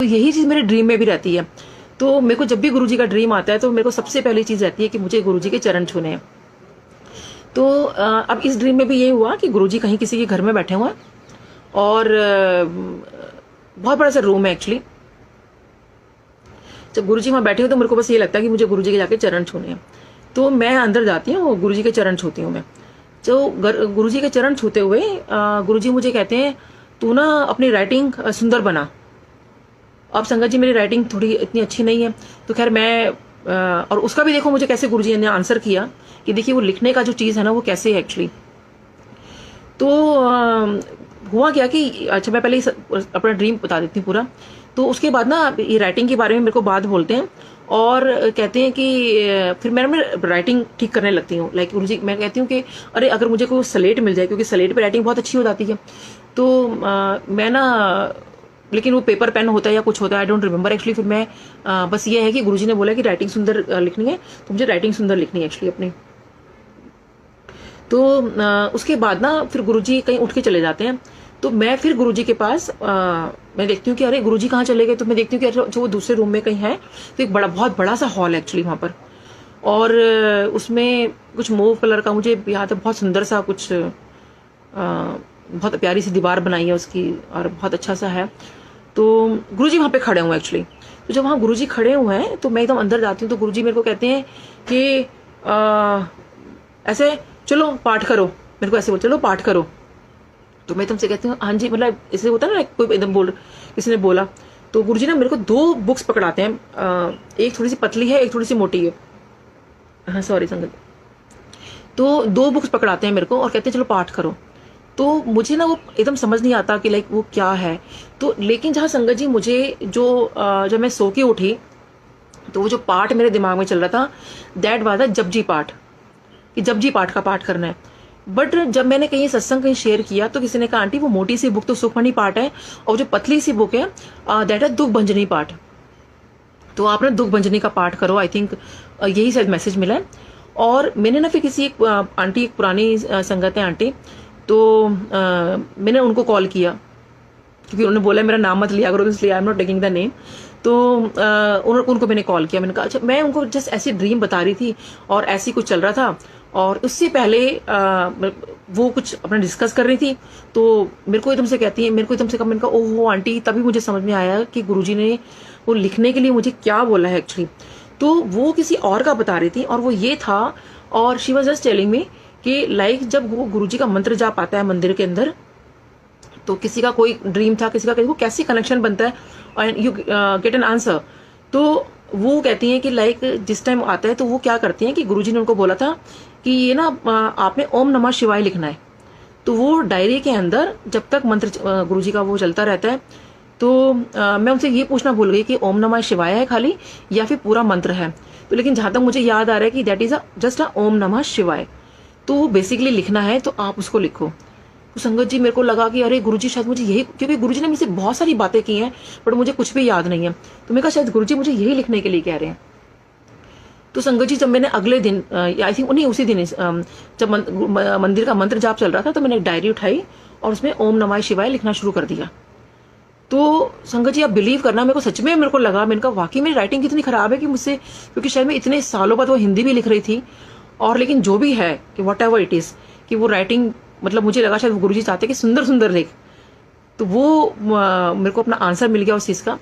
तो यही चीज़ मेरे ड्रीम में भी रहती है। तो मेरे को जब भी गुरुजी का ड्रीम आता है तो मेरे को सबसे पहली चीज़ रहती है कि मुझे गुरुजी के चरण छूने हैं। तो अब इस ड्रीम में भी ये हुआ कि गुरुजी कहीं किसी के घर में बैठे हुए हैं और बहुत बड़ा सा रूम है एक्चुअली। जब गुरुजी वहाँ बैठे हुए तो मेरे को बस ये लगता है कि मुझे गुरुजी के जाके चरण छूने हैं। तो मैं अंदर जाती हूँ, गुरुजी के चरण छूती हूँ मैं। तो गुरुजी के चरण छूते हुए गुरुजी मुझे कहते हैं, तू ना अपनी राइटिंग सुंदर बना। अब संगत जी मेरी राइटिंग थोड़ी इतनी अच्छी नहीं है, तो खैर मैं और उसका भी देखो मुझे कैसे गुरुजी ने आंसर किया कि देखिए वो लिखने का जो चीज़ है ना वो कैसे है एक्चुअली। तो हुआ क्या कि अच्छा मैं पहले अपना ड्रीम बता देती हूँ पूरा। तो उसके बाद ना ये राइटिंग के बारे में मेरे को बात बोलते हैं और कहते हैं कि फिर मैं राइटिंग ठीक करने लगती हूँ। लाइक गुरुजी मैं कहती हूँ कि अरे अगर मुझे कोई स्लेट मिल जाए, क्योंकि स्लेट पे राइटिंग बहुत अच्छी हो जाती है। तो मैं ना, लेकिन वो पेपर पेन होता है या कुछ होता है, आई डोंट रिमेम्बर एक्चुअली। फिर मैं बस ये है कि गुरुजी ने बोला कि राइटिंग सुंदर लिखनी है, तो मुझे राइटिंग सुंदर लिखनी है एक्चुअली अपनी। तो उसके बाद ना फिर गुरुजी कहीं उठ के चले जाते हैं। तो मैं फिर गुरुजी के पास मैं देखती हूँ कि अरे गुरुजी कहाँ चले गए। तो मैं देखती हूँ कि जो वो दूसरे रूम में कहीं है, तो एक बहुत बड़ा सा हॉल है एक्चुअली वहाँ पर। और उसमें कुछ मूव कलर का मुझे याद है, बहुत सुंदर सा कुछ बहुत प्यारी सी दीवार बनाई है उसकी और बहुत अच्छा सा है। तो गुरुजी वहाँ पे खड़े हुए हैं एक्चुअली। तो जब वहाँ गुरुजी खड़े हुए हैं तो मैं एकदम अंदर जाती हूँ। तो गुरुजी मेरे को कहते हैं कि ऐसे चलो पाठ करो। मेरे को ऐसे बोल, चलो पाठ करो। तो मैं तुमसे कहती हूँ हाँ जी, मतलब ऐसे होता है ना, कोई एकदम किसी ने बोला। तो गुरुजी ना मेरे को 2 बुक्स पकड़ाते हैं, एक थोड़ी सी पतली है, एक थोड़ी सी मोटी है। हाँ सॉरी संगत। तो 2 बुक्स पकड़ाते हैं मेरे को और कहते हैं चलो पाठ करो। तो मुझे ना वो एकदम समझ नहीं आता कि लाइक वो क्या है। तो लेकिन जहाँ संगत जी मुझे जो जब मैं सो के उठी तो वो जो पाठ मेरे दिमाग में चल रहा था, दैट वाज द जपजी पाठ, कि जपजी पाठ का पाठ करना है। बट जब मैंने कहीं सत्संग कहीं शेयर किया तो किसी ने कहा आंटी वो मोटी सी बुक तो सुखमणि पाठ है और जो पतली सी बुक है दैट है दुख भंजनी पाठ। तो आप ना दुख भंजनी का पाठ करो, आई थिंक यही शायद मैसेज मिला है। और मैंने ना फिर किसी एक आंटी, एक पुरानी संगत है आंटी, तो मैंने उनको कॉल किया क्योंकि उन्होंने बोला मेरा नाम मत लिया करो, इसलिए I am not taking the name. तो उनको मैंने कॉल किया। मैंने कहा अच्छा, मैं उनको जस्ट ऐसी ड्रीम बता रही थी और ऐसी कुछ चल रहा था और उससे पहले वो कुछ अपना डिस्कस कर रही थी। तो मेरे को एकदम से कहती है, मेरे को एकदम से कहा, मैंने कहा ओहो आंटी, तभी मुझे समझ में आया कि गुरुजी ने वो लिखने के लिए मुझे क्या बोला है एक्चुअली। तो वो किसी और का बता रही थी और वो ये था, और she was just telling me कि लाइक जब वो गुरुजी का मंत्र जाप आता है मंदिर के अंदर, तो किसी का कोई ड्रीम था, किसी का को कैसी कनेक्शन बनता है and you get an answer. तो वो कहती हैं कि लाइक जिस टाइम आता है तो वो क्या करती हैं कि गुरुजी ने उनको बोला था कि ये ना आपने ओम नमः शिवाय लिखना है। तो वो डायरी के अंदर जब तक मंत्र गुरुजी का वो चलता रहता है, तो मैं उनसे ये पूछना भूल गई कि ओम नमः शिवाय है खाली या फिर पूरा मंत्र है। तो लेकिन जहां तक मुझे याद आ रहा है कि दैट इज जस्ट अ ओम नमः शिवाय। तो वो बेसिकली लिखना है, तो आप उसको लिखो। तो संगत जी मेरे को लगा कि अरे गुरुजी शायद मुझे यही, क्योंकि गुरुजी ने मुझसे बहुत सारी बातें की हैं बट मुझे कुछ भी याद नहीं है। तो मैं कहा शायद गुरुजी मुझे यही लिखने के लिए कह रहे हैं। तो संगत जी जब मैंने अगले दिन आई थिंक उन्हीं उसी दिन जब मंदिर का मंत्र जाप चल रहा था, तो मैंने एक डायरी उठाई और उसमें ओम नमः शिवाय लिखना शुरू कर दिया। तो संगत जी आप बिलीव करना, मेरे को सच में मेरे को लगा, मैंने कहा वाकई मेरी राइटिंग कितनी खराब है कि मुझसे, क्योंकि शायद मैं इतने सालों बाद वो हिंदी भी लिख रही थी। और लेकिन जो भी है कि वट एवर इट इज, कि वो राइटिंग मतलब मुझे लगा शायद गुरुजी चाहते कि सुंदर सुंदर लिख। तो वो मेरे को अपना आंसर मिल गया उस चीज़ का।